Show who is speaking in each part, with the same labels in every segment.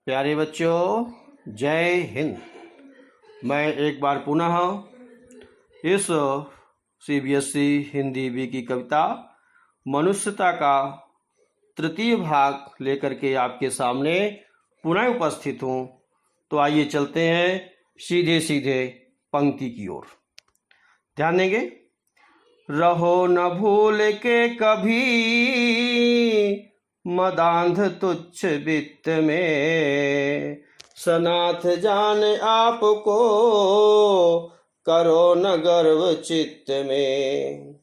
Speaker 1: प्यारे बच्चों, जय हिंद। मैं एक बार पुनः इस सीबीएसई हिंदी बी की कविता मनुष्यता का तृतीय भाग लेकर के आपके सामने पुनः उपस्थित हूँ। तो आइए चलते हैं सीधे सीधे पंक्ति की ओर। ध्यान देंगे। रहो न भूल के कभी मदांध तुच्छ वित्त में, सनाथ जान आपको करो न गर्व चित्त में।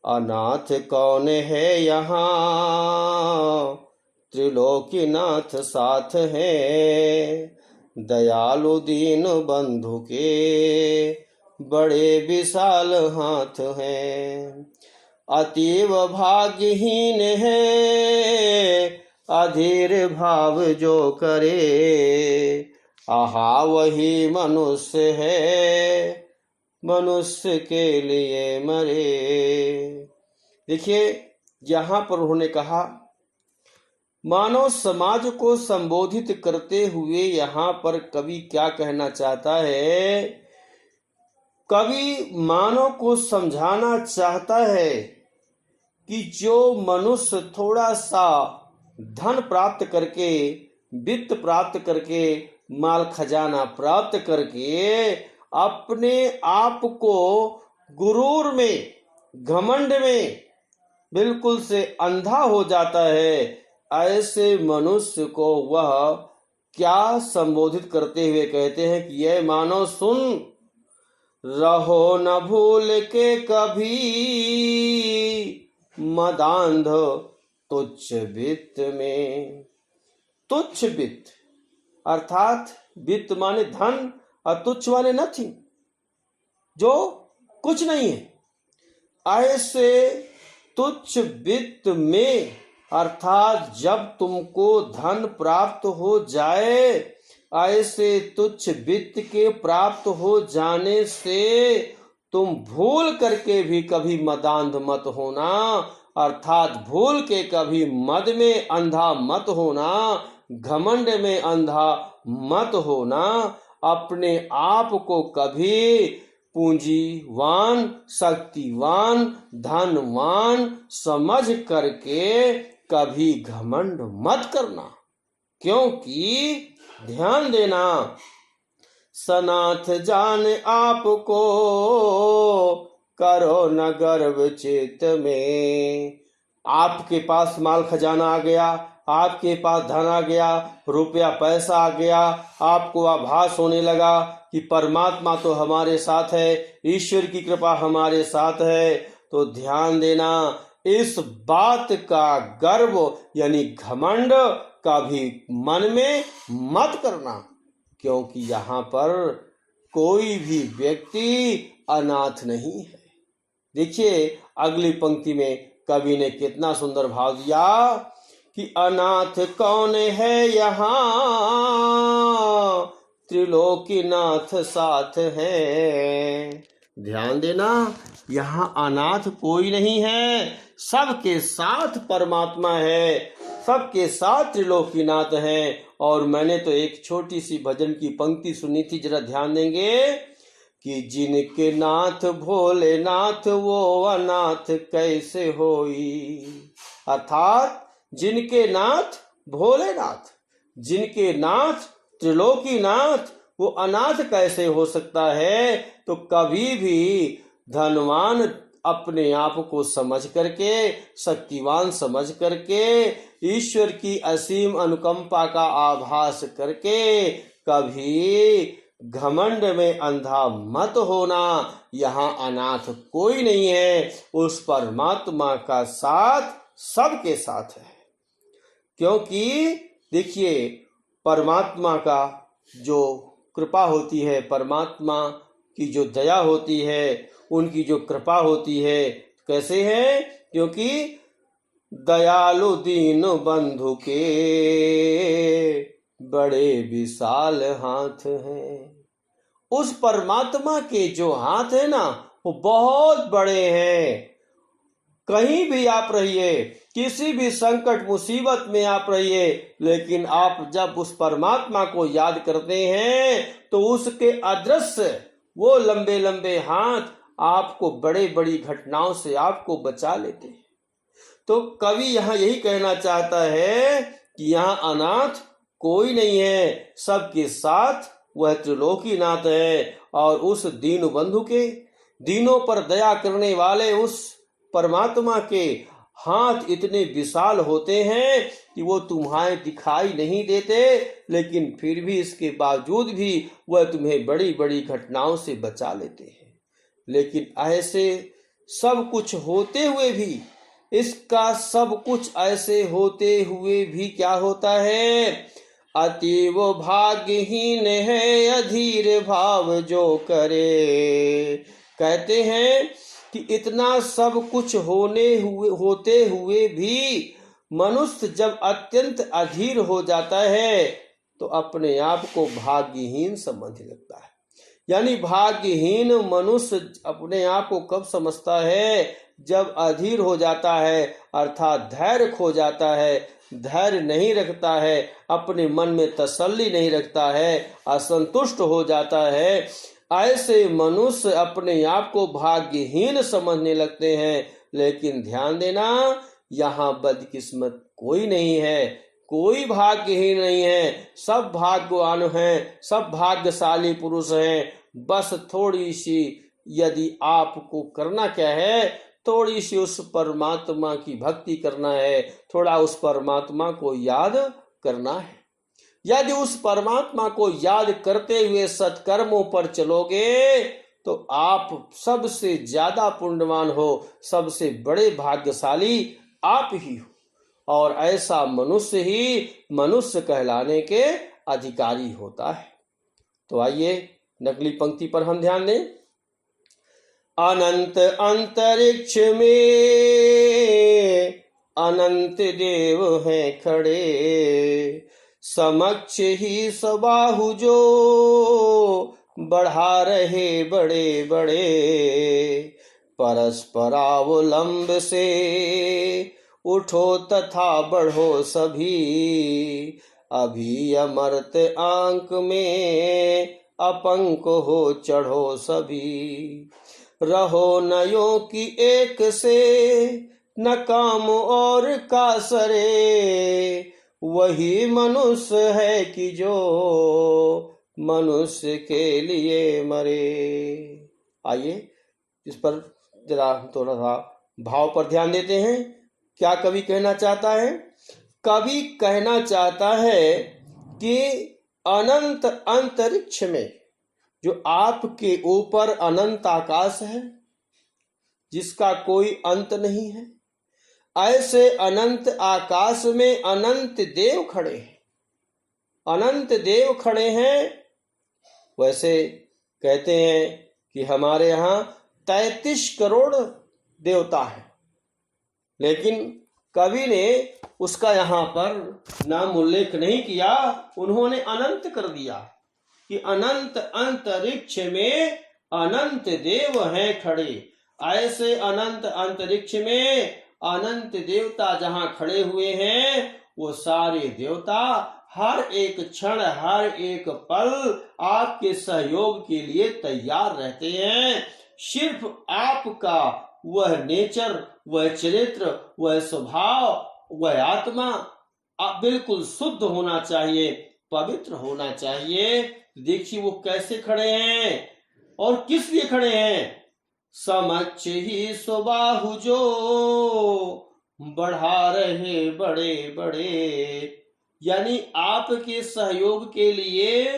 Speaker 1: अनाथ कौन है यहाँ त्रिलोकीनाथ साथ हैं, दयालु दीन बंधु के बड़े विशाल हाथ हैं। अतीव भाग्यहीन है अधीर भाव जो करे, आहा वही मनुष्य है मनुष्य के लिए मरे। देखिए, यहाँ पर उन्होंने कहा मानव समाज को संबोधित करते हुए यहाँ पर कवि क्या कहना चाहता है। कवि मानव को समझाना चाहता है कि जो मनुष्य थोड़ा सा धन प्राप्त करके, वित्त प्राप्त करके, माल खजाना प्राप्त करके अपने आप को गुरूर में, घमंड में बिल्कुल से अंधा हो जाता है, ऐसे मनुष्य को वह क्या संबोधित करते हुए कहते हैं कि यह मानव सुन, रहो न भूल के कभी मदांध तुच्छ वित्त में। तुच्छ वित्त अर्थात वित्त माने धन और तुच्छ माने नथिंग, जो कुछ नहीं है। ऐसे तुच्छ वित्त में अर्थात जब तुमको धन प्राप्त हो जाए, ऐसे तुच्छ वित्त के प्राप्त हो जाने से तुम भूल करके भी कभी मदांध मत होना, अर्थात भूल के कभी मद में अंधा मत होना, घमंड में अंधा मत होना। अपने आप को कभी पूंजीवान, शक्तिवान, धनवान समझ करके कभी घमंड मत करना, क्योंकि ध्यान देना, सनाथ जान आपको करो न गर्व चित्त में। आपके पास माल खजाना आ गया, आपके पास धन आ गया, रुपया पैसा आ गया, आपको आभास होने लगा कि परमात्मा तो हमारे साथ है, ईश्वर की कृपा हमारे साथ है, तो ध्यान देना, इस बात का गर्व यानी घमंड कभी मन में मत करना, क्योंकि यहाँ पर कोई भी व्यक्ति अनाथ नहीं है। देखिए अगली पंक्ति में कवि ने कितना सुंदर भाव दिया कि अनाथ कौन है यहाँ त्रिलोकीनाथ साथ है। ध्यान देना, यहाँ अनाथ कोई नहीं है, सबके साथ परमात्मा है, सबके साथ त्रिलोकीनाथ है। और मैंने तो एक छोटी सी भजन की पंक्ति सुनी थी, जरा ध्यान देंगे कि जिनके नाथ भोलेनाथ वो अनाथ कैसे होई। अर्थात जिनके नाथ भोलेनाथ, जिनके नाथ त्रिलोकीनाथ, वो अनाथ कैसे हो सकता है। तो कभी भी धनवान अपने आप को समझ करके, शक्तिवान समझ करके, ईश्वर की असीम अनुकंपा का आभास करके कभी घमंड में अंधा मत होना। यहाँ अनाथ कोई नहीं है, उस परमात्मा का साथ सबके साथ है। क्योंकि देखिए, परमात्मा का जो कृपा होती है, परमात्मा की जो दया होती है, उनकी जो कृपा होती है, कैसे है, क्योंकि दयालु दीन बंधु के बड़े विशाल हाथ हैं। उस परमात्मा के जो हाथ है ना, वो बहुत बड़े हैं। कहीं भी आप रहिए, किसी भी संकट मुसीबत में आप रहिए, लेकिन आप जब उस परमात्मा को याद करते हैं तो उसके अदृश्य वो लंबे लंबे हाथ आपको बड़े बड़ी घटनाओं से आपको बचा लेते हैं। तो कवि यहाँ यही कहना चाहता है कि यहाँ अनाथ कोई नहीं है, सबके साथ वह त्रिलोकीनाथ है। और उस दीन बंधु के, दीनों पर दया करने वाले उस परमात्मा के हाथ इतने विशाल होते हैं कि वो तुम्हारे दिखाई नहीं देते, लेकिन फिर भी इसके बावजूद भी वह तुम्हें बड़ी बड़ी घटनाओं से बचा लेते हैं। लेकिन ऐसे सब कुछ होते हुए भी, इसका सब कुछ ऐसे होते हुए भी क्या होता है? अतीव भाग्यहीन है अधीर भाव जो करे। कहते हैं कि इतना सब कुछ होते हुए भी मनुष्य जब अत्यंत अधीर हो जाता है तो अपने आप को भाग्यहीन समझने लगता है। यानी भाग्यहीन मनुष्य अपने आप को कब समझता है? जब अधीर हो जाता है, अर्थात धैर्य खो जाता है, धैर्य नहीं रखता है, अपने मन में तसल्ली नहीं रखता है, असंतुष्ट हो जाता है। ऐसे मनुष्य अपने आप को भाग्यहीन समझने लगते हैं। लेकिन ध्यान देना, यहाँ बदकिस्मत कोई नहीं है, कोई भाग्यहीन नहीं है, सब भाग्यवान हैं, सब भाग्यशाली पुरुष हैं। बस थोड़ी सी यदि आपको करना क्या है, थोड़ी सी उस परमात्मा की भक्ति करना है, थोड़ा उस परमात्मा को याद करना है। यदि उस परमात्मा को याद करते हुए सत्कर्मों पर चलोगे तो आप सबसे ज्यादा पुण्यवान हो, सबसे बड़े भाग्यशाली आप ही हो। और ऐसा मनुष्य ही मनुष्य कहलाने के अधिकारी होता है। तो आइए नकली पंक्ति पर हम ध्यान दें। अनंत अंतरिक्ष में अनंत देव हैं खड़े, समक्ष ही सबाहु जो बढ़ा रहे बड़े बड़े, परस्परावलंब से उठो तथा बढ़ो सभी, अभी अमर्त आंक में अपंक हो चढ़ो सभी। रहो नयों की एक से न काम और कासरे, वही मनुष्य है कि जो मनुष्य के लिए मरे। आइए इस पर जरा थोड़ा सा भाव पर ध्यान देते हैं। क्या कवि कहना चाहता है? कवि कहना चाहता है कि अनंत अंतरिक्ष में जो आपके ऊपर अनंत आकाश है जिसका कोई अंत नहीं है, ऐसे अनंत आकाश में अनंत देव खड़े हैं, अनंत देव खड़े हैं। वैसे कहते हैं कि हमारे यहाँ 33 करोड़ देवता है, लेकिन कवि ने उसका यहाँ पर नाम उल्लेख नहीं किया, उन्होंने अनंत कर दिया कि अनंत अंतरिक्ष में अनंत देव हैं खड़े। ऐसे अनंत अंतरिक्ष में अनंत देवता जहां खड़े हुए हैं, वो सारे देवता हर एक क्षण हर एक पल आपके सहयोग के लिए तैयार रहते हैं। सिर्फ आपका वह नेचर, वह चरित्र, वह स्वभाव, वह आत्मा बिल्कुल शुद्ध होना चाहिए, पवित्र होना चाहिए। देखिए वो कैसे खड़े हैं और किस लिए खड़े हैं। समक्ष ही सुबाहु जो बढ़ा रहे बड़े बड़े, यानी आपके सहयोग के लिए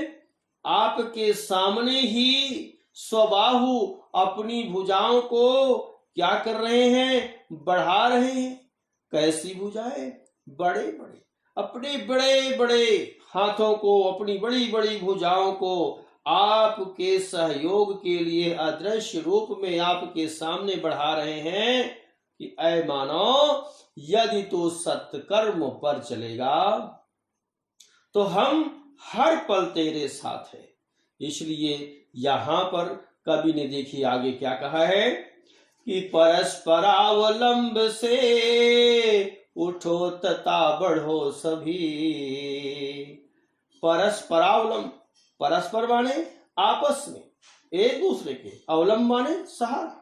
Speaker 1: आपके सामने ही स्वबाहु अपनी भुजाओं को क्या कर रहे हैं? बढ़ा रहे हैं। कैसी भुजाएं? बड़े बड़े, अपने बड़े बड़े हाथों को, अपनी बड़ी बड़ी भुजाओं को आपके सहयोग के लिए अदृश्य रूप में आपके सामने बढ़ा रहे हैं कि ऐ मानव, यदि तू सत्कर्म पर चलेगा तो हम हर पल तेरे साथ है। इसलिए यहां पर कवि ने देखिए आगे क्या कहा है कि परस्परावलंब से उठो तथा बढ़ो सभी। परस्परावलंब, परस्पर माने आपस में, एक दूसरे के, अवलंब माने सहारा,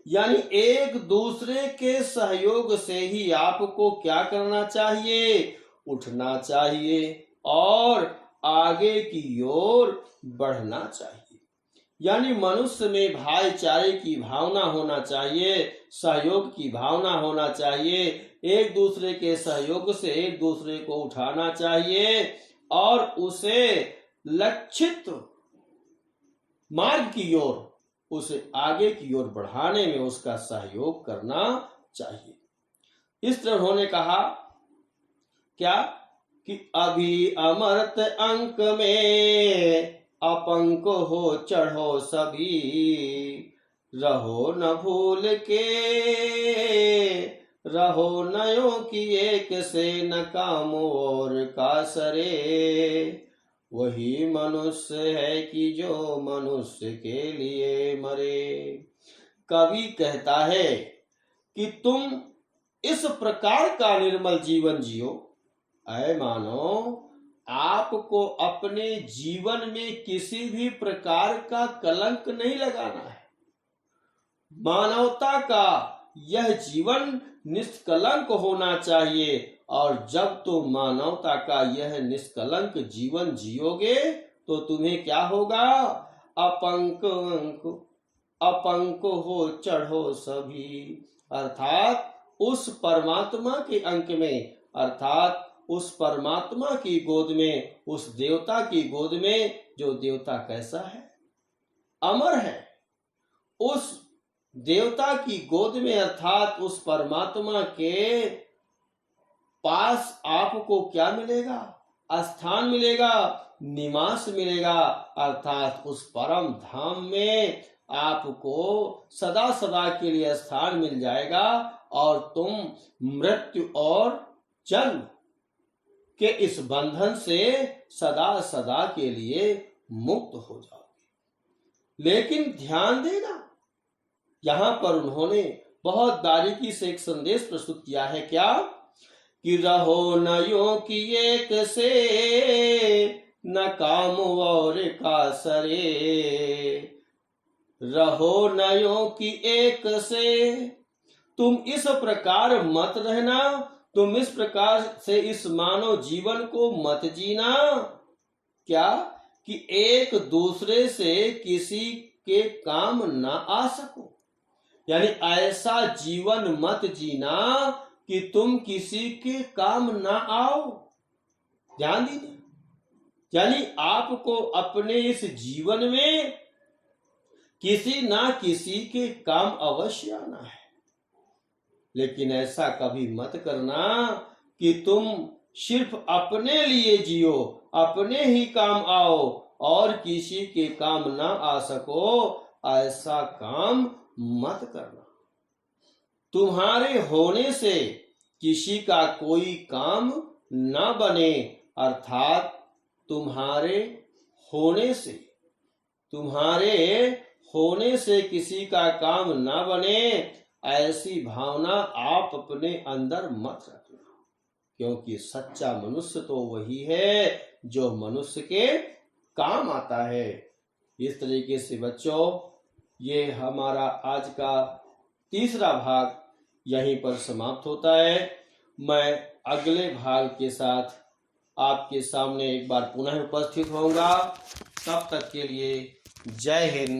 Speaker 1: यानी एक दूसरे के सहयोग से ही आपको क्या करना चाहिए, उठना चाहिए और आगे की ओर बढ़ना चाहिए। यानी मनुष्य में भाईचारे की भावना होना चाहिए, सहयोग की भावना होना चाहिए, एक दूसरे के सहयोग से एक दूसरे को उठाना चाहिए और उसे लक्षित मार्ग की ओर, उसे आगे की ओर बढ़ाने में उसका सहयोग करना चाहिए। इस तरह उन्होंने कहा क्या कि अभी अमृत अंक में अपंक हो चढ़ो सभी, रहो न भूल के रहो नयो की एक से न काम और का सरे, वही मनुष्य है कि जो मनुष्य के लिए मरे। कवि कहता है कि तुम इस प्रकार का निर्मल जीवन जियो, ऐ मानो आपको अपने जीवन में किसी भी प्रकार का कलंक नहीं लगाना है। मानवता का यह जीवन निष्कलंक होना चाहिए और जब तुम मानवता का यह निष्कलंक जीवन जियोगे तो तुम्हें क्या होगा, अपंक हो चढ़ो सभी, अर्थात उस परमात्मा के अंक में, अर्थात उस परमात्मा की गोद में, उस देवता की गोद में, जो देवता कैसा है, अमर है, उस देवता की गोद में अर्थात उस परमात्मा के पास आपको क्या मिलेगा, स्थान मिलेगा, निवास मिलेगा, अर्थात उस परम धाम में आपको सदा सदा के लिए स्थान मिल जाएगा और तुम मृत्यु और जन्म के इस बंधन से सदा सदा के लिए मुक्त हो जाओगे। लेकिन ध्यान देना, यहां पर उन्होंने बहुत बारीकी से एक संदेश प्रस्तुत किया है, क्या कि रहो नयो की एक से न काम और का सरे, रहो नयो की एक से, तुम इस प्रकार मत रहना, तुम इस प्रकार से इस मानव जीवन को मत जीना, क्या कि एक दूसरे से किसी के काम न आ सको, यानी ऐसा जीवन मत जीना कि तुम किसी के काम न आओ। ध्यान दीजिए, यानी आपको अपने इस जीवन में किसी ना किसी के काम अवश्य आना है, लेकिन ऐसा कभी मत करना कि तुम सिर्फ अपने लिए जियो, अपने ही काम आओ और किसी के काम ना आ सको, ऐसा काम मत करना। तुम्हारे होने से किसी का कोई काम न बने, अर्थात तुम्हारे होने से किसी का काम न बने, ऐसी भावना आप अपने अंदर मत रखना, क्योंकि सच्चा मनुष्य तो वही है जो मनुष्य के काम आता है। इस तरीके से बच्चों, ये हमारा आज का तीसरा भाग यहीं पर समाप्त होता है। मैं अगले भाग के साथ आपके सामने एक बार पुनः उपस्थित होऊंगा। तब तक के लिए जय हिंद,